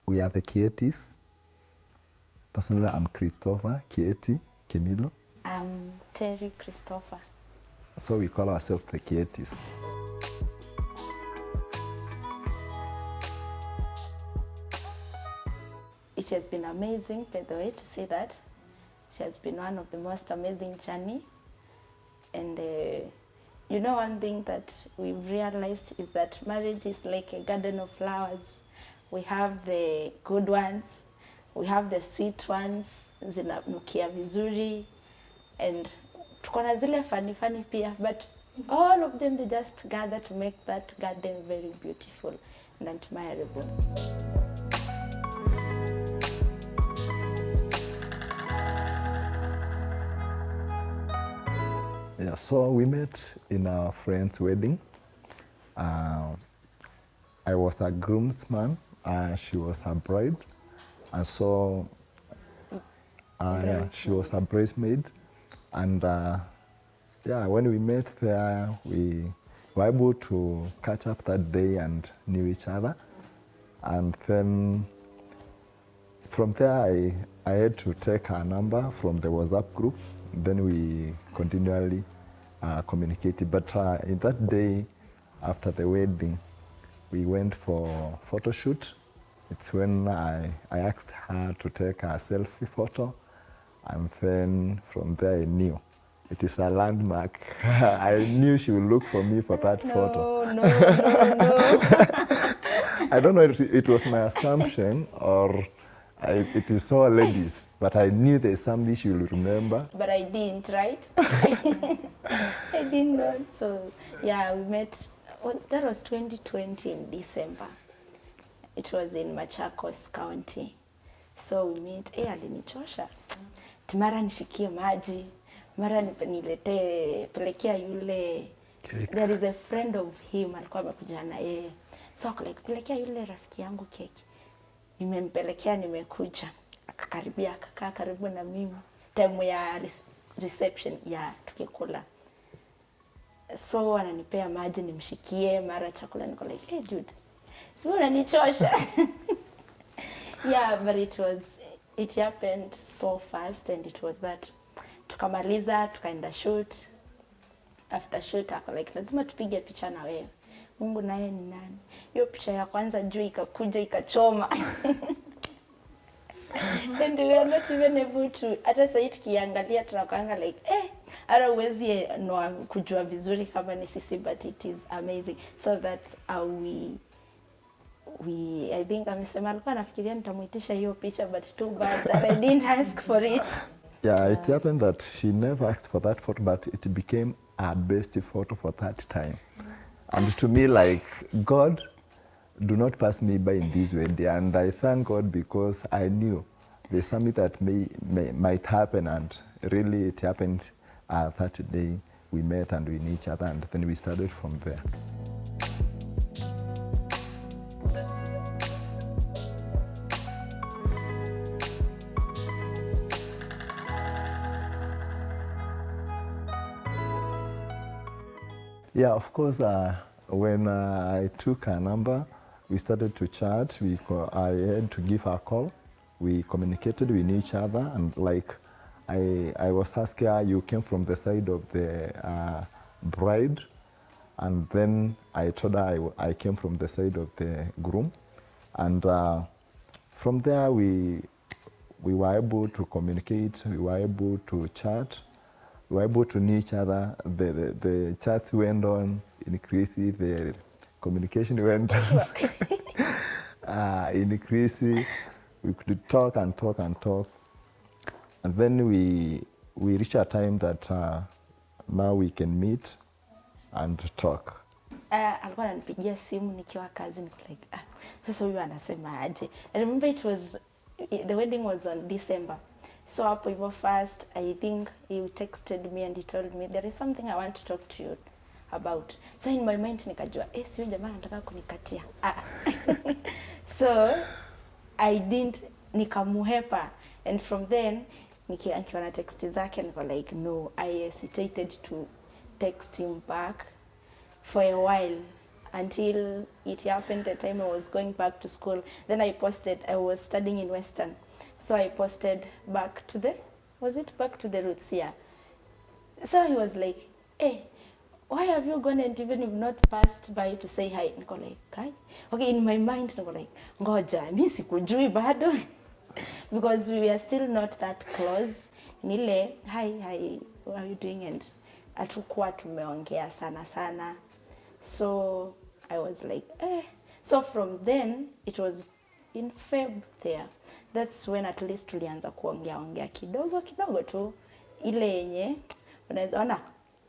We are the Kietis. Personally, I'm Christopher Kieti Kimilo. I'm Terry Christopher. So we call ourselves the Kietis. It has been amazing, by the way, to see that. She has been one of the most amazing journey. And you know, one thing that we've realized is that marriage is like a garden of flowers. We have the good ones, we have the sweet ones, zinanukia vizuri, and tuko na zile funny pia, but all of them, they just gather to make that garden very beautiful and admirable. Yeah, so we met in our friend's wedding. I was a groomsman, she was a bride, and so yeah, she was a bridesmaid. And yeah, when we met there, we were able to catch up that day and knew each other. And then from there, I had to take her number from the WhatsApp group. Then we continually communicated. But in that day, after the wedding, we went for a photo shoot. It's when I asked her to take a selfie photo. And then from there, I knew it is a landmark. I knew she would look for me for that photo. No. I don't know if it was my assumption or it is all ladies, but I knew there's somebody she will remember. But I didn't, right? I did not. So yeah, we met, that was 2020 in December. It was in Machakos County. So we met, alinichosha. Mara nishikie maji, mara nilete pelekea yule. There is a friend of him alikuwa amekuja na yeye. So like pelekea yule rafiki yangu keki. Nimempelekea, nimekuja. Akakaribia, akakaa karibu na mimi. Time ya reception ya tukikula. So ananipea maji nimshikie, mara chakula, niko like, hey dude, si unanichosha. Yeah, but it happened so fast, and it was that tukamaliza, tukaenda shoot. After shoot ako like, lazima tupige picha na wewe. Mungu naye ni nani? Hiyo picha ya kwanza juu ikakuja ikachoma. And we are not even able to, hata sasa tukiangalia tunakaanga like, hata uwezi kujua vizuri kama ni sisi, but it is amazing. So that's how I think amesema alikuwa nafikiria nitamuitisha hiyo picha, but too bad that I didn't ask for it. Yeah, it happened that she never asked for that photo, but it became her best photo for that time. And to me, like, God, do not pass me by in this way. And I thank God because I knew there's something that might happen, and really it happened that day. We met and we knew each other, and then we started from there. Yeah, of course, when I took her number, we started to chat. I had to give her a call. We communicated, we knew each other, and like I was asking her, you came from the side of the bride, and then I told her I came from the side of the groom. And from there, we were able to communicate, we were able to chat. We were able to know each other. The chat went on increasing, the communication went on increasing. We could talk and talk and talk. And then we reached a time that now we can meet and talk. Alikuwa ananipigia simu nikiwa kazi, niko like, sasa huyu anasema aje. I remember the wedding was on December. So hapo hivyo first, I think he texted me and he told me, there is something I want to talk to you about. So in my mind nikajua, si jamaa anataka kunikatia. So I didn't, nikamuhepa. And from then, nikiwa na text zake, niko like, no, I hesitated to text him back. For a while, until it happened the time I was going back to school. Then I posted, I was studying in Western. So I posted back to the, was it back to the roots? Yeah. So he was like, hey, why have you gone and even if not passed by to say hi? Niko like, hi? Okay, in my mind, niko like, ngoja, mi sikujui bado. Because we were still not that close. Nile, hi, how are you doing? And hatukuwa tumeongea sana. So I was like, eh. So from then, it was in Feb there. That's when at least tulianza kuongea kidogo tu. Ile yenye, unaweza ona,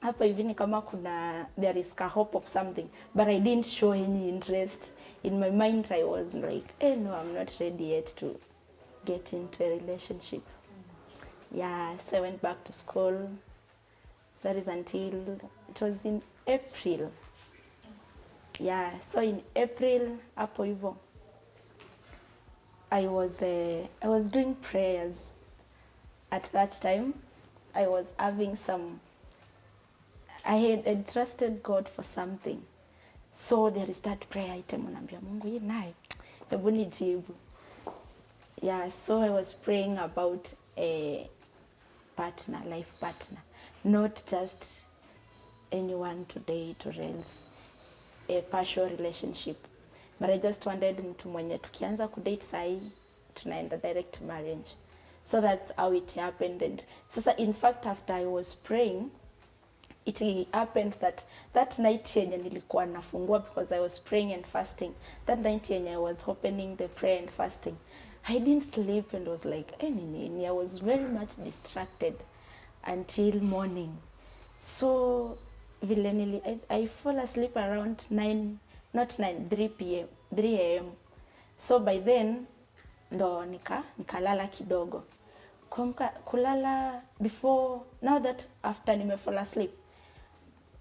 hapa hivi ni kama kuna, there is a hope of something. But I didn't show any interest. In my mind, I was like, no, I'm not ready yet to get into a relationship. Yeah, so I went back to school. That is until, it was in April. Yeah, so in April, hapo hivyo, I was doing prayers. At that time, I was having some, I had trusted God for something. So there is that prayer item, unaambia Mungu, hii naye, hebu nijibu. Yeah, so I was praying about a partner, life partner, not just anyone to date or else a partial relationship. But I just wanted mtu mwenye tukianza kudate sahi, tunaenda direct to marriage. So that's how it happened. And sasa in fact after I was praying, it happened that night yenye nilikuwa nafungua because I was praying and fasting. That night yenye I was opening the prayer and fasting, I didn't sleep and was like, I was very much distracted until morning. So I fall asleep around 3 a.m. So by then ndo nikalala kidogo. Kulala before, now that after nime fall asleep,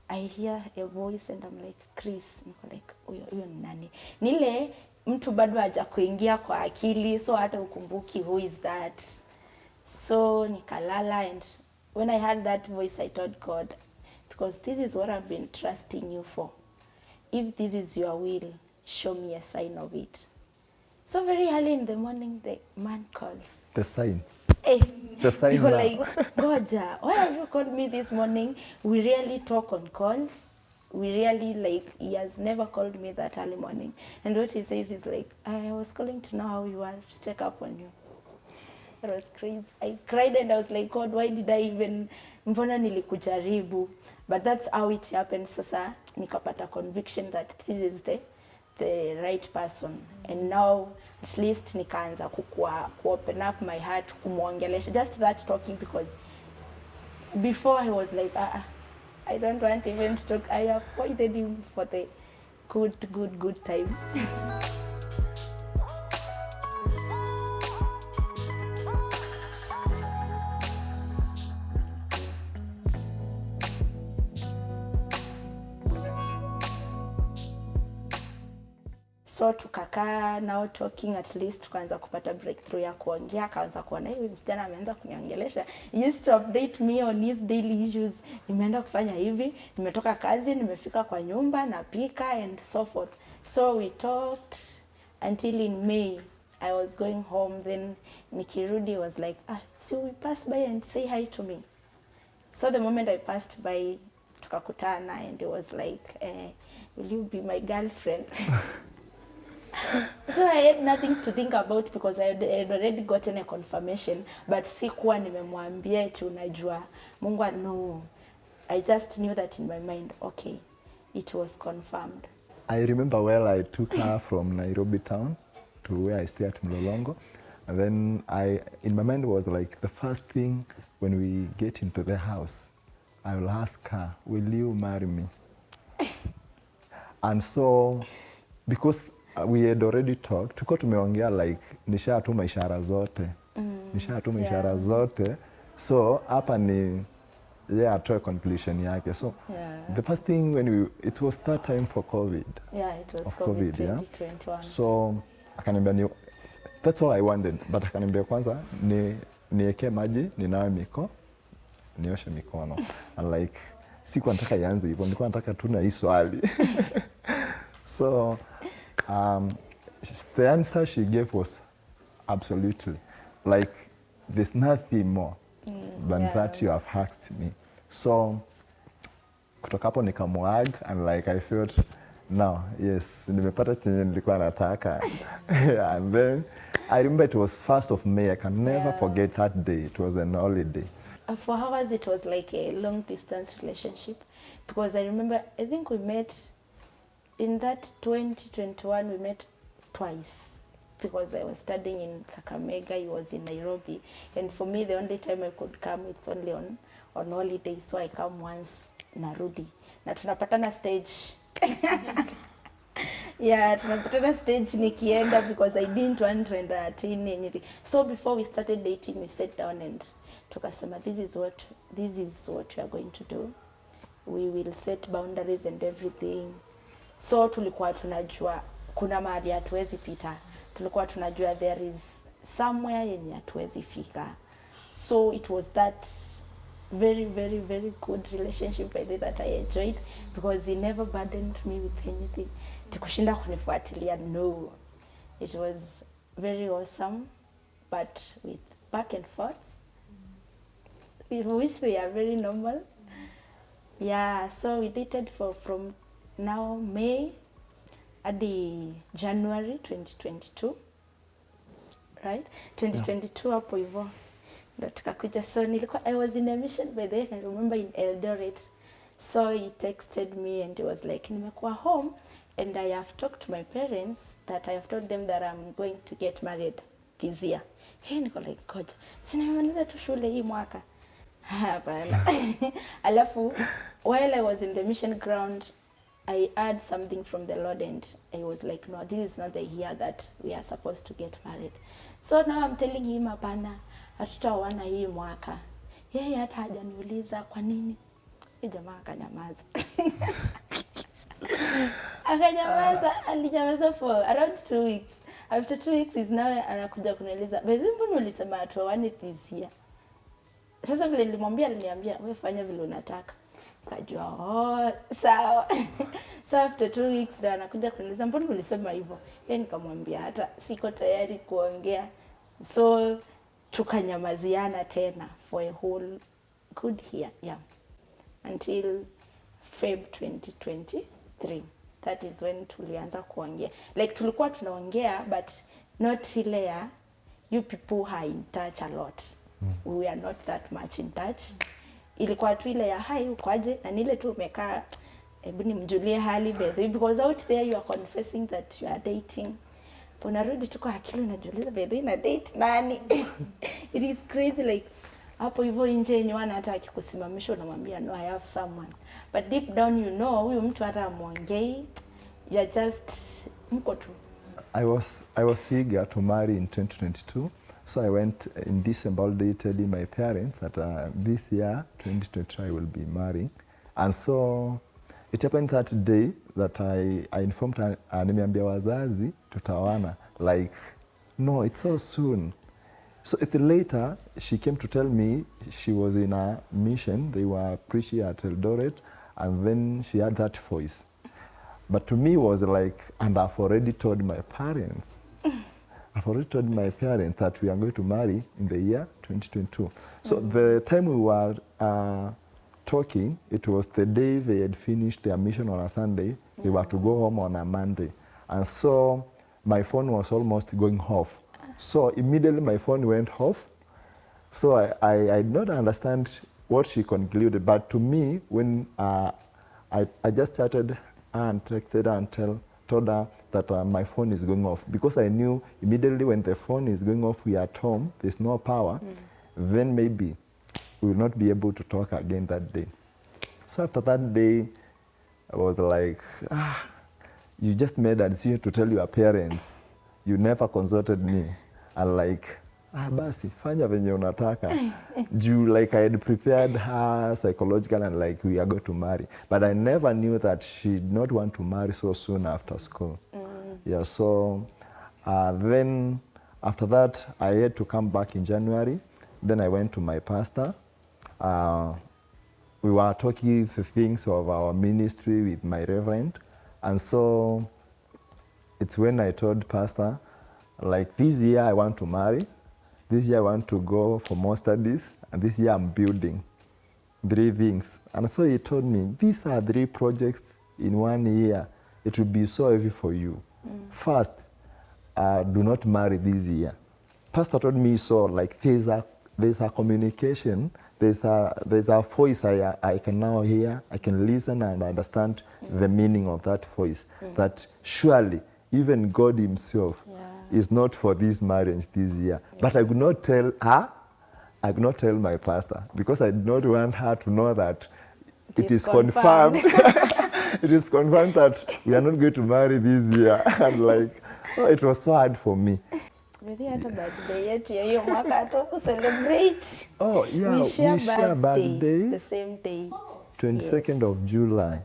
I hear a voice and I'm like, Chris, niko like, huyo ni nani? Nile mtu bado haja kuingia kwa akili, so hata ukumbuki who is that. So nikalala, and when I heard that voice I told God, because this is what I've been trusting you for. If this is your will, show me a sign of it. So very early in the morning, the man calls. The sign. Hey, the sign. You were like, Goja, why have you called me this morning? We really talk on calls. We really, like, he has never called me that early morning. And what he says is like, I was calling to know how you are, to check up on you. That was crazy. I cried and I was like, God, why did I even, mbona nilikujaribu? But that's how it happened. Sasa nikapata conviction that this is the right person. And now at least nikaanza open up my heart, kumwongelesha, just that talking, because before I was like, I don't want even to talk. I avoided him for the good time. So tukakaa now talking, at least tukaanza kupata breakthrough ya kuongea, akaanza kuona hivi msichana ameanza kuniongelesha. He used to update me on his daily issues. Nimeenda kufanya hivi, nimetoka kazi, nimefika kwa nyumba, napika and so forth. So we talked until in May I was going home, then nikirudi was like, so we pass by and say hi to me. So the moment I passed by, tukakutana, and it was like, will you be my girlfriend? So I had nothing to think about because I had already gotten a confirmation, but sikuwa nimemwambia eti unajua Mungu. No, I just knew that in my mind, okay, it was confirmed. I remember well, I took her from Nairobi town to where I stay at Mlolongo, and then in my mind was like, the first thing when we get into the house, I will ask her, will you marry me? And so, because we had already talked, tuko tumeongea like nishatuma ishara zote. Nishatuma ishara zote. So hapa ni atoe conclusion yake. So the first thing when it was that time for COVID. Yeah, it was COVID 2021. So akaniambia that's all I wanted, but akaniambia kwanza niweke maji, ninawe nioshe mikono. And like sikuwa nataka ianze hivyo, nilikuwa nataka tu na hii swali. So the answer she gave was absolutely. Like, there's nothing more than that you have asked me. So kutoka hapo nikamwag and like I felt now, yes, nimepata chenye nilikuwa nataka. And then I remember it was 1st of May. I can never forget that day. It was an holiday. For ours, it was like a long distance relationship because I remember, I think we met in that 2021, we met twice because I was studying in Kakamega, he was in Nairobi. And for me, the only time I could come, it's only on holiday. So I come once, narudi. Na tunapatana stage. Yeah, tunapatana stage nikienda because I didn't want to entertain anything. So before we started dating, we sat down and tukasema, this is what we are going to do. We will set boundaries and everything. So tulikuwa tunajua kuna mahali hatuwezi pita. Tulikuwa tunajua there is somewhere yenye hatuwezi fika. So it was that very, very, very good relationship I did that I enjoyed because he never burdened me with anything. Tikushinda kunifuatilia, no. It was very awesome, but with back and forth, which they are very normal. Yeah, so we dated from now May hadi January 2022, right? 2022 hapo hivyo ndo tukakuja. So I was in a mission by the way, I remember in Eldoret. So he texted me and he was like, nimekuwa home and I have talked to my parents that I have told them that I'm going to get married this year. Hey, niko like, God, si nimemaliza tu shule hii mwaka. Hapana. Alafu, while I was in the mission ground, I heard something from the Lord and I was like, no, this is not the year that we are supposed to get married. So now I'm telling him, hapana, hatutaoana hii mwaka. Yeye hata hajaniuliza kwa nini. Jamaa akanyamaza. Akanyamaza, alinyamaza for around 2 weeks. After 2 weeks is now anakuja kuniuliza, "Mbona ulisema hatuoane this year?" Sasa vile nilimwambia, aliniambia, "Wewe fanya vile unataka." Kajua, oh, sawa. So after 2 weeks ndo anakuja kuniuliza, "Mbona ulisema hivyo?" Yeye nikamwambia hata siko tayari kuongea. So tukanyamaziana tena for a whole good year, yeah. Until Feb 2023. That is when tulianza kuongea. Like tulikuwa tunaongea but not ile ya you people are in touch a lot. We are not that much in touch. Ilikuwa tu ile ya hi ukoaje na nile tu umekaa hebu nimjulie hali bedhi because out there you are confessing that you are dating. Unarudi tu kwa akili unajiuliza bedhi na date nani? It is crazy like hapo hivyo nje nywana hata akikusimamisha unamwambia no I have someone. But deep down you know huyu mtu hata muongei, you are just mko tu. I was eager to marry in 2022. So I went in December holiday telling my parents that this year, 2022, I will be marrying. And so it happened that day that I informed her, nimeambia wazazi, tutaoana. Like, no, it's so soon. So it's later, she came to tell me she was in a mission. They were preaching at Eldoret, and then she had that voice. But to me, it was like, and I've already told my parents. I've already told my parents that we are going to marry in the year 2022. So the time we were talking, it was the day they had finished their mission on a Sunday. They were to go home on a Monday. And so my phone was almost going off. So immediately my phone went off. So I did not understand what she concluded. But to me, when I just chatted and texted her and told her that my phone is going off, because I knew immediately when the phone is going off, we are at home, there's no power, then maybe we will not be able to talk again that day. So after that day, I was like, you just made a decision to tell your parents. You never consulted me. And like, basi, fanya venye unataka. Like I had prepared her psychologically and like we are going to marry. But I never knew that she did not want to marry so soon after school. Yeah, so then after that, I had to come back in January. Then I went to my pastor. We were talking the things of our ministry with my reverend. And so it's when I told pastor, like, this year I want to marry, this year I want to go for more studies, and this year I'm building 3 things. And so he told me, these are 3 projects in 1 year. It will be so heavy for you. First, do not marry this year. Pastor told me, so like there's a communication, there's a voice I can now hear, I can listen and understand the meaning of that voice. That surely even God himself is not for this marriage this year. But I could not tell her, I could not tell my pastor, because I did not want her to know that it is confirmed. It is confirmed that we are not going to marry this year. And like, oh, it was so hard for me. Maybe hata birthday yetu ya hiyo mwaka hatu celebrate. Oh yeah, we share birthday the same day. 22nd of July.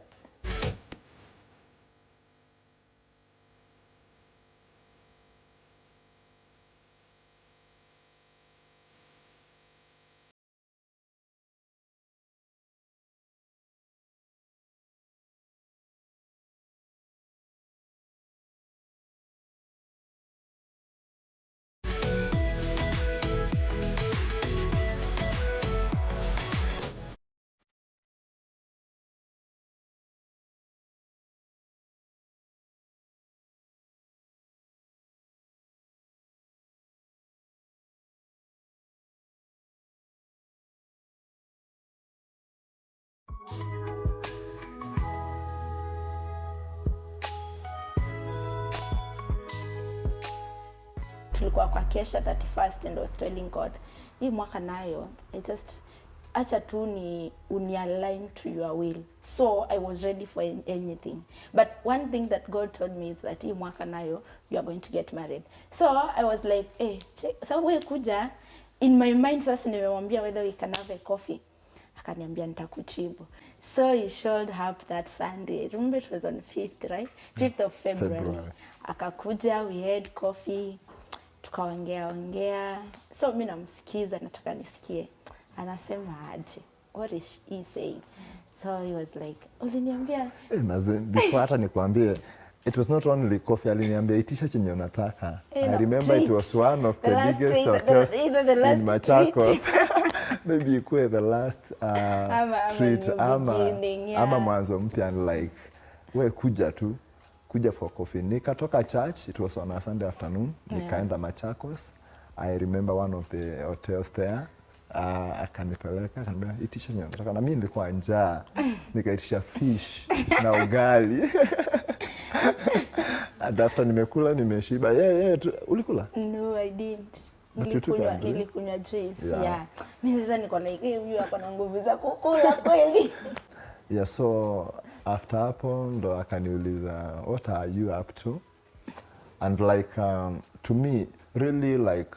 Tulikuwa kwa kesha 31st and was telling God, hii mwaka nayo, I just acha tu ni uni-align to your will. So I was ready for anything. But one thing that God told me is that hii mwaka nayo, you are going to get married. So I was like, hey, so we kuja, in my mind sasa nimemwambia whether we can have a coffee. Akaniambia nitakuchibu. So he showed up that Sunday. Remember it was on 5th, right? 5th of February. Akakuja, we had coffee. Tukaongea. So mimi namsikiza, nataka nisikie. Anasema aje. What is he saying? So he was like, uliniambia. Before hata nikwambie, it was not only coffee, aliniambia itisha chenye unataka. I remember it was one of the biggest hotels in Machakos. Maybe ikuwe the last treat ama mwanzo mpya, and like, we kuja tu. Kuja for coffee. Nikatoka church, it was on a Sunday afternoon. Nikaenda Machakos. I remember one of the hotels there. Akanipeleka, akaniambia itisha nini nataka. Na mimi nilikuwa njaa. Nikaitisha fish na ugali. And after nimekula, nimeshiba. Ulikula? No, I didn't. Nilikunywa juice. Yeah. Mimi sasa niko like, huyu hapa na nguvu za kukula kweli. Yeah, so after hapo ndo akaniuliza, what are you up to? And like, to me, really, like,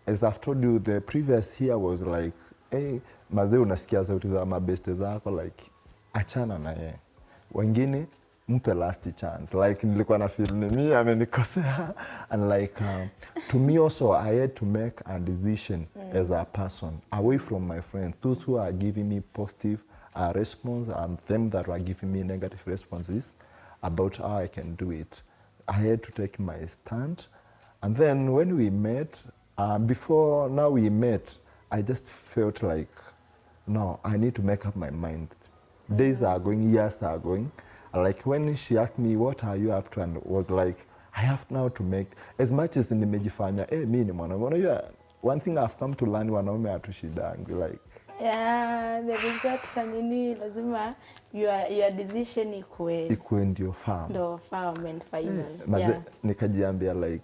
as I've told you, the previous year was like, hey, mazee unasikia sauti za mabeste zako, like, achana na ye. Wengine, mpe last chance. Like, nilikuwa na feel ni mimi amenikosea. And like, to me also, I had to make a decision as a person, away from my friends, those who are giving me positive response and them that were giving me negative responses about how I can do it. I had to take my stand. And then when we met, before now we met, I just felt like, no, I need to make up my mind. Days are going, years are going. Like when she asked me, what are you up to? And was like, I have now to make, as much as nimejifanya, mimi ni mwanaume. One thing I've come to learn, wanaume hatushidangi, like, yeah, the result kanini lazima your decision ikue ndio firm. Ndio firm and final. Nikajiambia like,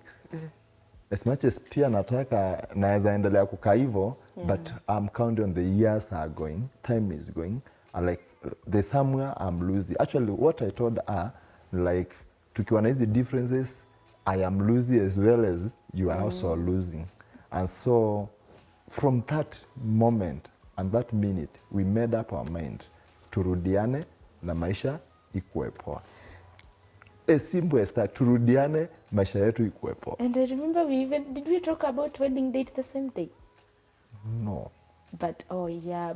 as much as pia nataka naweza endelea kukaa hivyo, but I'm counting on the years are going, time is going, and like there's somewhere I'm losing. Actually, what I told her, like, tukiwa na hizi differences, I am losing as well as you are also losing. And so from that moment and that minute, we made up our mind turudiane na maisha ikuwe poa. As simple as that, turudiane, maisha yetu ikuwe poa. And I remember did we talk about wedding date the same day? No. But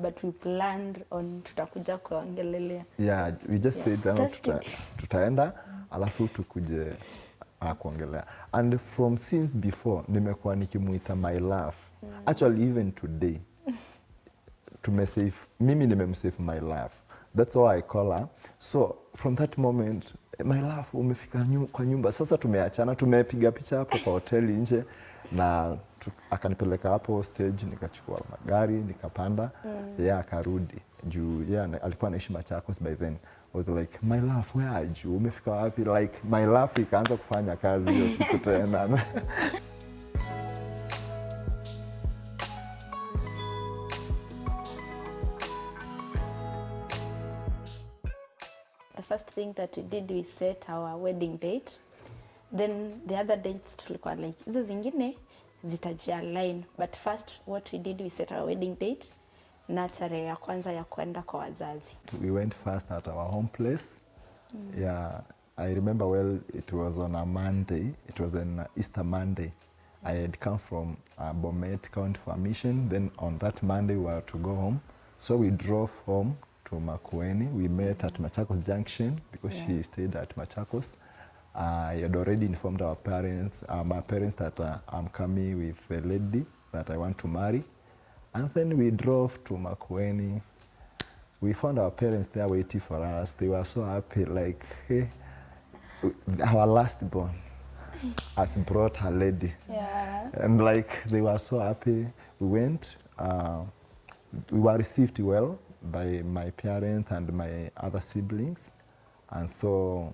but we planned on tutakuja kuongelelea. Yeah, we just said that tutaenda alafu tukuje kuongelea. And from since before nimekuwa nikimuita my love. Actually even today tumesave, mimi nimemsave my love. That's how I call her. So from that moment, my love, umefika kwa nyumba. Sasa tumeachana, tumepiga picha hapo kwa hoteli nje na akanipeleka hapo stage, nikachukua magari, nikapanda. Akarudi. Juu alikuwa anaishi Machakos by then. I was like, my love, where are you? Umefika wapi? Like my love ikaanza kufanya kazi hiyo siku tena. The first thing that we did, we set our wedding date. Then the other dates tulikuwa like hizo zingine zitajialign, but first what we did, we set our wedding date na tarehe ya kwanza ya kwenda kwa wazazi. We went first at our home place. I remember well, it was on a Monday. It was an Easter Monday. I had come from Bomet County for a mission. Then on that Monday we were to go home. So we drove home to Makueni. We met at Machakos Junction because she stayed at Machakos. I had already informed our parents, my parents, that I'm coming with a lady that I want to marry. And then we drove to Makueni. We found our parents there waiting for us. They were so happy, like, hey, our last born has brought her lady. And like, they were so happy. We went, we were received well by my parents and my other siblings. And so,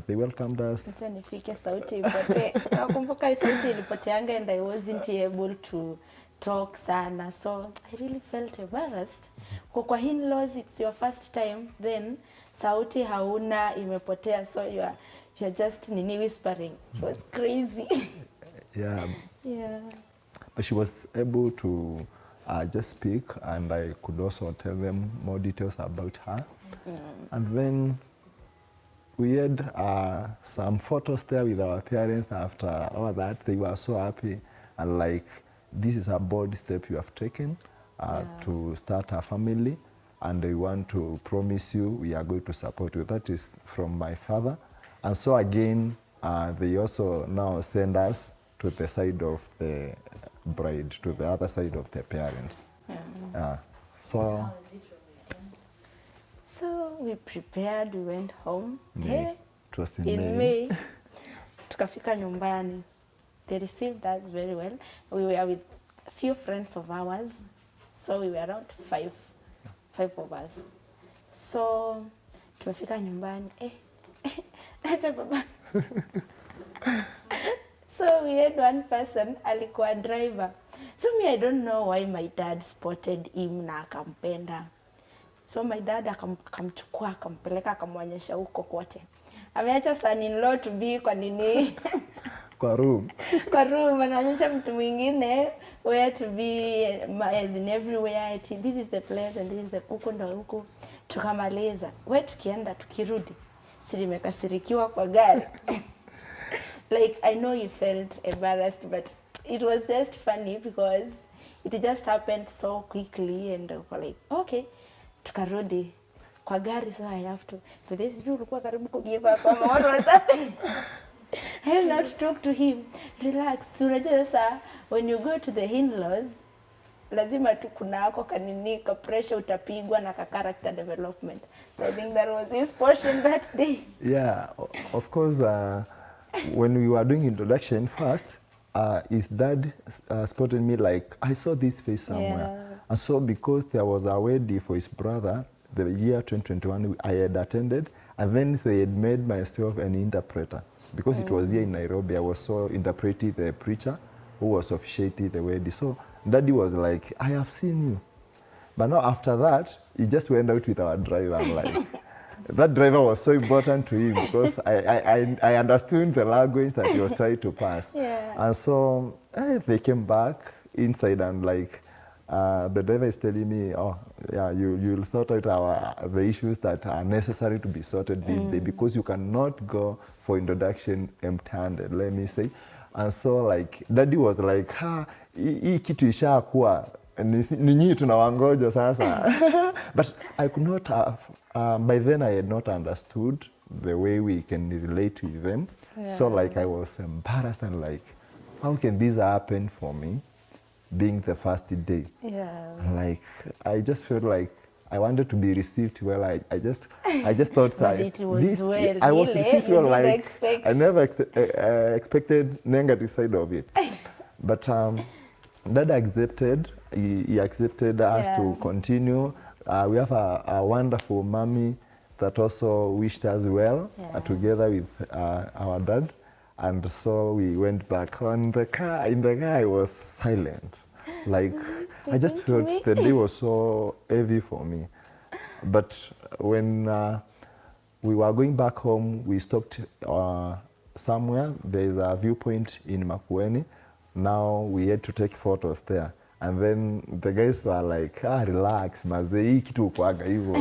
they welcomed us. Acha nifike sauti ipote. Nakumbuka sauti ilipoteanga and I wasn't able to talk sana. So I really felt embarrassed. Kwa in-laws, it's your first time, then sauti hauna, imepotea, so you're just whispering. It was crazy. Yeah. But she was able to just speak, and I could also tell them more details about her. And then we had some photos there with our parents. After all that, they were so happy, and like, this is a bold step you have taken to start a family, and we want to promise you we are going to support you. That is from my father. And so again, they also now send us to the side of the bride, to the other side of the parents. So we prepared, we went home. It was in May. Tukafika nyumbani. They received us very well. We were with a few friends of ours. So we were around five of us. So tumefika nyumbani. Acha baba. So we had one person, alikuwa driver. So me, I don't know why my dad spotted him na akampenda. So my dad akamchukua, akampeleka, akamwonyesha huko kote. Ameacha son-in-law to be kwa nini? Kwa room. Kwa room, anaonyesha mtu mwingine where to be, as in everywhere. This is the place and this is the huko ndo huko. Tukamaliza. We tukienda, tukirudi. Nimekasirikiwa kwa gari. Like, I know you felt embarrassed, but it was just funny because it just happened so quickly, and like, okay, tukarudi kwa gari, so I have to. But this is ulikuwa karibu kugive up. What was happening? I had not to talk to him. Relax. So unajua sasa, when you go to the in-laws, lazima tu kunako kanini ka pressure utapigwa na ka character development. So I think that was his portion that day. Yeah, of course. When we were doing introduction first, his dad spotted me, like, I saw this face somewhere. And so because there was a wedding for his brother, the year 2021, I had attended, and then they had made myself an interpreter. Because it was here in Nairobi, I was so interpreting the preacher who was officiating the wedding. So Daddy was like, I have seen you. But now after that, he just went out with our driver. I'm like, that driver was so important to him because I understood the language that he was trying to pass. And so they came back inside, and like, the driver is telling me, oh, yeah, you'll sort out the issues that are necessary to be sorted this day, because you cannot go for introduction empty-handed, let me say. And so like, Daddy was like, hii kitu ishakuwa, ninyi tunawangoja sasa. But I could not have, by then I had not understood the way we can relate with them. So like I was embarrassed and like, how can this happen for me being the first day? Yeah. Like I just felt like I wanted to be received well. I just thought But that it was well, I was really, received you well. didn't Like expect. I never expected negative side of it. But Dad accepted. He accepted us to continue. We have a wonderful mommy that also wished us well together with our dad. And so we went back on the car. In the car, I was silent. Like, I just felt the day was so heavy for me. But when we were going back home, we stopped somewhere. There's a viewpoint in Makueni. Now we had to take photos there. And then the guys were like, relax, mazee, hii kitu kwaga hivyo.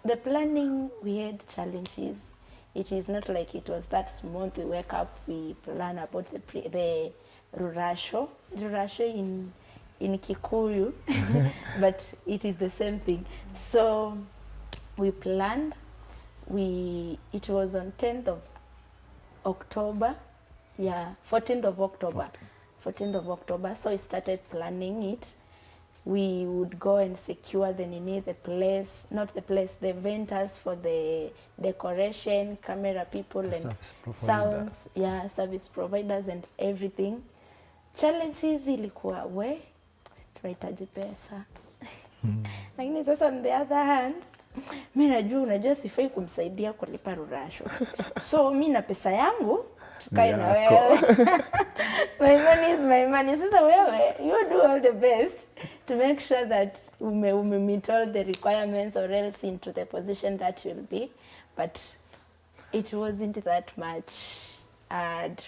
The planning, we had challenges. It is not like it was that smooth. We wake up, we plan about the rurasho. Rurasho in Kikuyu, but it is the same thing. So we planned. It was on 10th of October. Yeah, 14th of October. 14th of October. So we started planning it. We would go and secure the place, not the place, the vendors for the decoration, camera people and sounds, service providers and everything. Challenges ilikuwa tunahitaji pesa. Lakini sasa on the other hand, mimi unajua sifai kumsaidia kulipa rurasho. So mimi na pesa yangu tukae na wewe. My money is my money. Sasa wewe, you do all the best to make sure that ume meet all the requirements or else into the position that you'll be. But it wasn't that much hard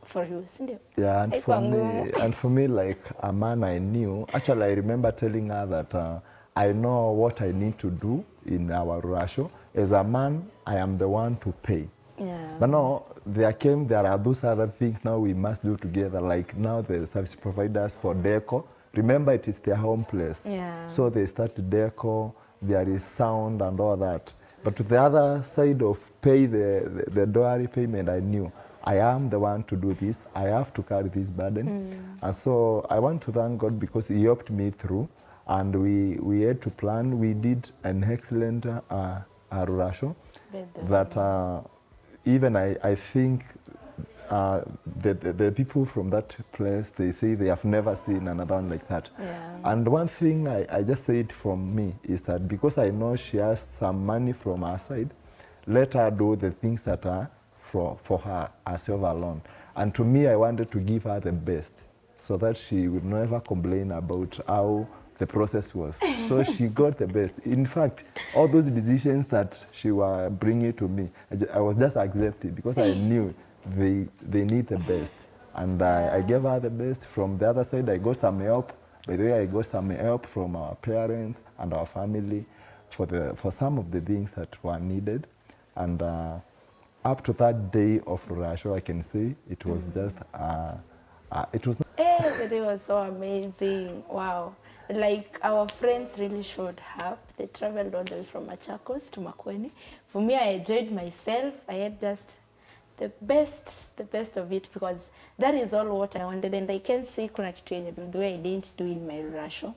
for you, isn't it? Yeah, and for me, like a man I knew, actually I remember telling her that I know what I need to do in our ratio. As a man, I am the one to pay. Yeah. But now there are those other things now we must do together, like now the service providers for deco. Remember, it is their home place. Yeah. So they start to deco, there is sound and all that. But to the other side of pay the dowry payment, I knew I am the one to do this. I have to carry this burden. And so I want to thank God because he helped me through. And we had to plan. We did an excellent ratio that even I think the people from that place, they say they have never seen another one like that. Yeah. And one thing I just said from me is that because I know she has some money from her side, let her do the things that are for her herself alone. And to me, I wanted to give her the best so that she would never complain about how the process was. So she got the best. In fact, all those decisions that she was bringing to me, I was just accepting because I knew they need the best. And I gave her the best. From the other side, I got some help. By the way, I got some help from our parents and our family for some of the things that were needed. And up to that day of Rurasho, I can say it was just, it was... Everything was so amazing. Wow. Like our friends really showed up. They traveled all the way from Machakos to Makueni. For me, I enjoyed myself. I had just the best of it because that is all what I wanted. And I can't say kuna kitu yenye the way I didn't do in my Rurasho.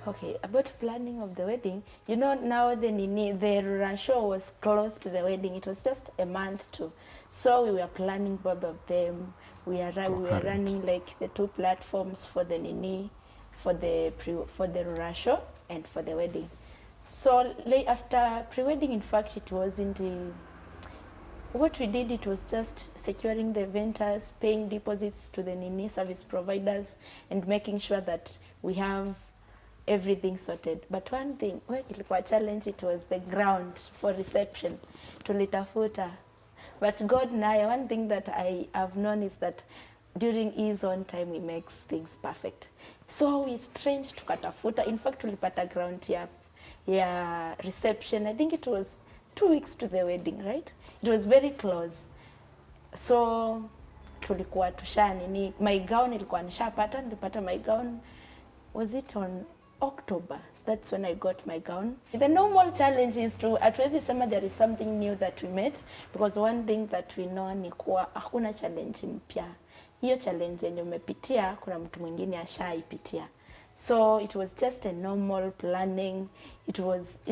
Okay, about planning of the wedding, you know, now the rural show was close to the wedding. It was just a month too, so we were planning both of them. We were running like the two platforms for the nini, for the rural show and for the wedding. So after pre-wedding, in fact, it wasn't. What we did, it was just securing the vendors, paying deposits to the nini service providers, and making sure that we have everything sorted. But one thing, ilikuwa challenge, it was the ground for reception. Tulitafuta. But God naye, one thing that I have known is that during His own time, He makes things perfect. So we stranged tukatafuta. In fact, tulipata ground ya reception. I think it was 2 weeks to the wedding, right? It was very close. So tulikuwa nini, my gown ilikuwa nilipata my gown, was it on October? That's when I got my gown. The normal challenge is to hatuwezi sema there is something new that we met, because one thing that we know ni kuwa hakuna challenge mpya. Hiyo challenge yenye umepitia kuna mtu mwingine ashaipitia. So it was just a normal planning. It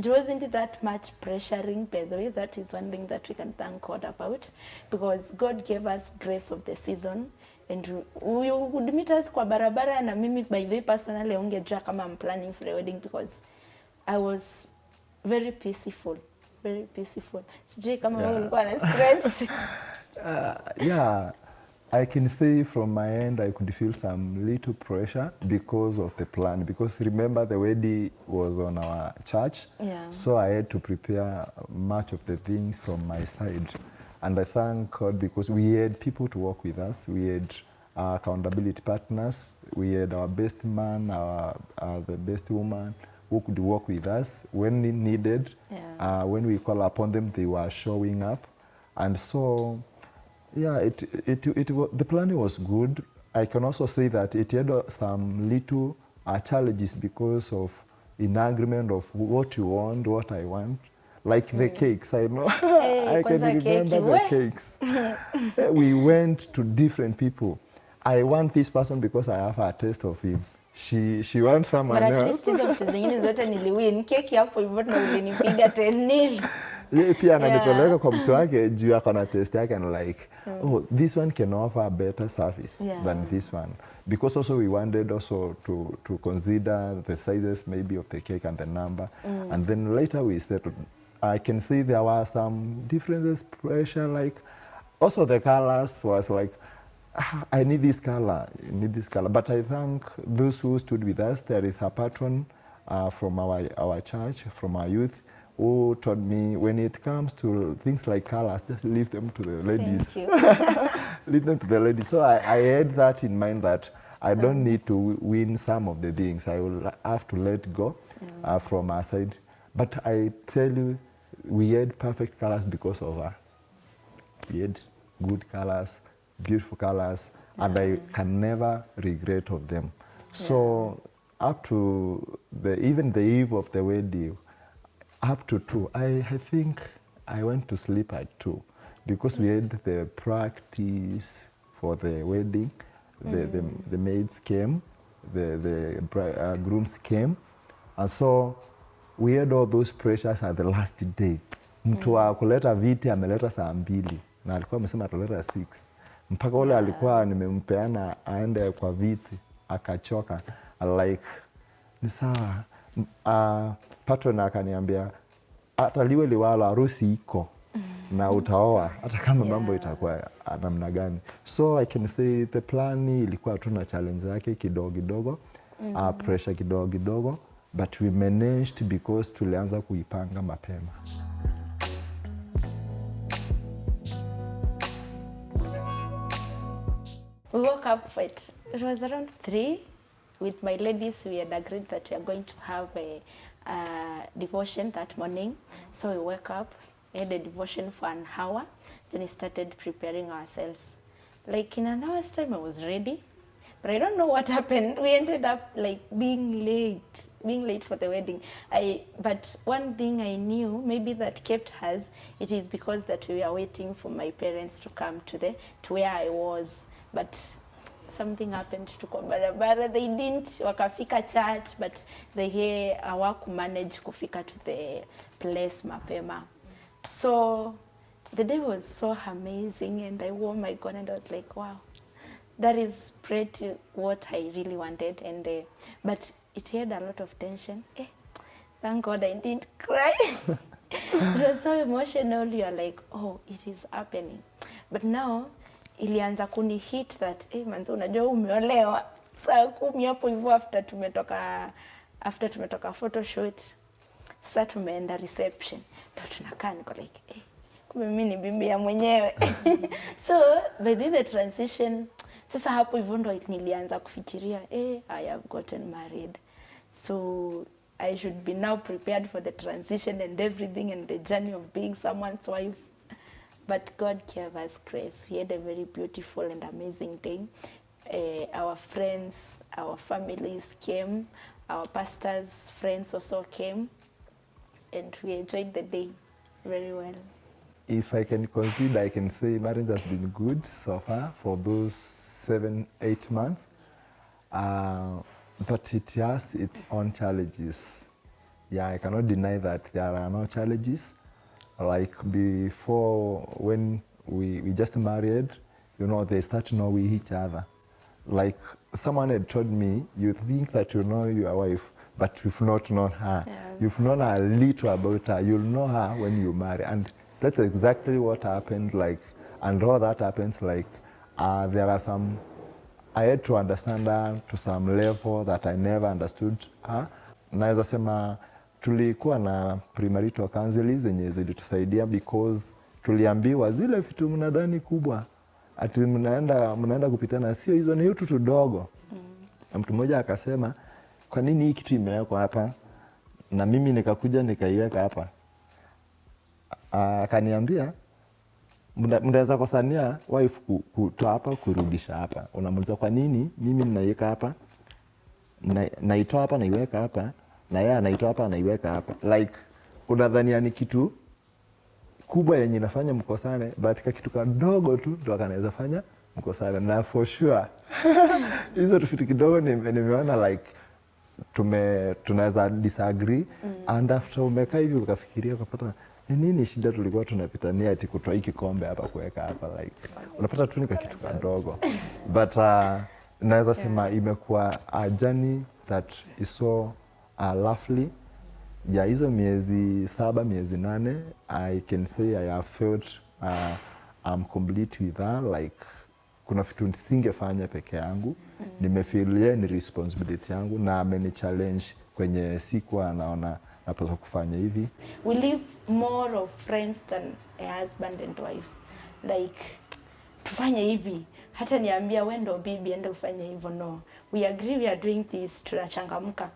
wasn't that much pressuring, by the way. That is one thing that we can thank God about, because God gave us grace of the season. And you would meet us kwa barabara, na mimi by the way personally ungejua kama I'm planning for a wedding, because I was very peaceful. Sijui kama wewe ulikuwa na stress. Yeah, I can say from my end I could feel some little pressure because of the plan. Because remember, the wedding was on our church, so I had to prepare much of the things from my side. And I thank God because we had people to work with us. We had accountability partners. We had our best man, the best woman who could work with us when needed. When we call upon them, they were showing up. And so, yeah, the planning was good. I can also say that it had some little challenges because of in agreement of what you want, what I want. Like the cakes, I know. I can remember the cakes. We went to different people. I want this person because I have a taste of him. She wants someone else. But at least hizo vitu zingine zote niliwin. Keki hapo hivyo na ulinipiga 10-0. Yeye pia ananipeleka kwa mtu wake juu yako na taste yake, and like, oh, this one can offer a better service than this one. Because also we wanted also to consider the sizes maybe of the cake and the number. And then later we settled. I can see there were some differences, pressure, like also the colors was like, I need this color. But I thank those who stood with us. There is a patron from our church, from our youth, who told me when it comes to things like colors, just leave them to the ladies. Thank you. Leave them to the ladies. So I had that in mind, that I don't need to win some of the things. I will have to let go from our side. But I tell you, we had perfect colors because of her. We had good colors, beautiful colors, and I can never regret of them. So up to even the eve of the wedding, up to 2, I think I went to sleep at 2 because we had the practice for the wedding. The maids came, the grooms came, and so we had all those pressures at the last day. Mtu wa kuleta viti ameleta saa 2 na alikuwa amesema ataleta 6. Mpaka ule alikuwa nimempeana aende kwa viti akachoka, like ni sawa. Patron akaniambia hata liwe liwalo, harusi iko na utaoa hata kama mambo itakuwa namna gani. So I can say the plan ilikuwa tuna challenge yake kidogo, pressure kidogo, but we managed because tulianza kuipanga mapema. We woke up, it was around 3 with my ladies. We had agreed that we are going to have a devotion that morning. So we woke up, had a devotion for an hour, then we started preparing ourselves. Like in an hour's time I was ready, but I don't know what happened. We ended up like being late for the wedding. But one thing I knew, maybe that kept us, it is because that we were waiting for my parents to come to where I was. But something happened to kwa barabara. They didn't wakafika church, but they hawaku manage kufika to the place mapema. So the day was so amazing, and I wore my gown and I was like, wow, that is pretty what I really wanted. And but it had a lot of tension. Thank God I didn't cry. It was so emotional. You are like, oh, it is happening. But now ilianza kuni hit that manzo, unajua umeolewa saa 10 hapo hivyo, after tumetoka photoshoot, sasa tumeenda reception, ndio tunakaa niko like kumbe mimi ni bibi ya mwenyewe. So by the transition, sasa hapo hivyo ndo nilianza kufikiria I have gotten married, so I should be now prepared for the transition and everything and the journey of being someone's wife. But God gave us grace. We had a very beautiful and amazing day. Our friends, our families came, our pastors' friends also came, and we enjoyed the day very well. If I can consider, I can say marriage has been good so far for those 7-8 months. But it has its own challenges. Yeah, I cannot deny that there are no challenges. Like before, when we just married, you know, they start to know each other. Like someone had told me, you think that you know your wife, but you've not known her. Yeah. You've known a little about her. You'll know her when you marry. And that's exactly what happened. Like, and all that happens, like, there are some, I had to understand her to some level that I never understood her. Naweza sema tulikuwa na premarital counseling zenye zilitusaidia, because tuliambiwa zile vitu mnadhani kubwa ati mnaenda kupitana, sio hizo, ni vitu tudogo. Na mtu mmoja akasema, kwa nini hii kitu imewekwa hapa? Na mimi nikakuja nikaiweka hapa. Akaniambia, mnaweza kosania wife kutoa hapa kurudisha hapa. Unamuuliza kwa nini mimi ninaiweka hapa? Naitoa hapa naiweka hapa, na yeye anaitoa hapa anaiweka hapa. Like unadhania ni kitu kubwa yenye inafanya mkosane, but kitu kadogo tu ndo kanaweza fanya mkosane. Na for sure hizo vitu kidogo nimeona like tunaweza disagree. And after umekaa hivi ukafikiria ukapata ni nini shida tulikuwa tunapitania ati kutoa hiki kikombe hapa kuweka hapa, like unapata tu ni kitu kadogo. But naweza sema imekuwa a journey that is so lovely. Ya hizo miezi 7, miezi 8, I can say I have felt I'm complete with her. Like kuna vitu nisingefanya peke yangu. Nimefeel yeye ni responsibility yangu, na ameni challenge kwenye sikuwa naona napaswa kufanya hivi. We live more of friends than a husband and wife. Like tufanye hivi, hata niambia wewe ndo bibi enda ufanye hivyo, no. We agree we are doing this, tunachangamka.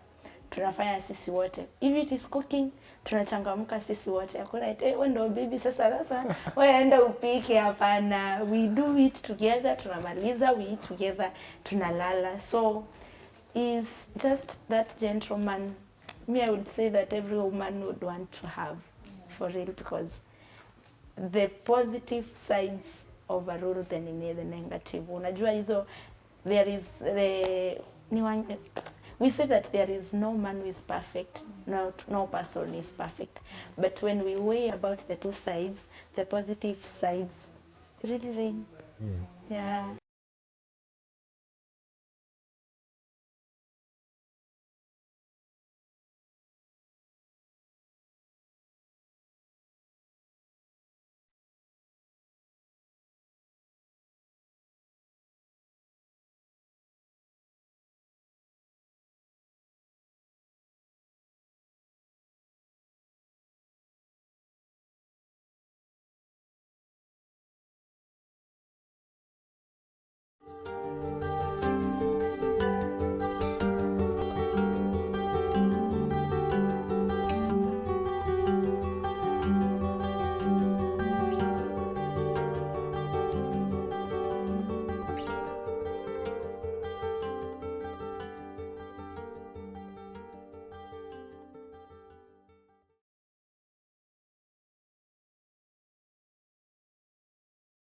Tunafanya sisi wote. If it is cooking, tunachangamka sisi wote. Hakuna wewe ndo bibi sasa wewe enda upike, hapana. We do it together, tunamaliza, we eat together, tunalala. So is just that gentleman. Me, I would say that every woman would want to have, for real, because the positive sides overrule the negative. Unajua hizo, there is we say that there is no man who is perfect, no person is perfect. But when we weigh about the two sides, the positive sides really reign. Yeah.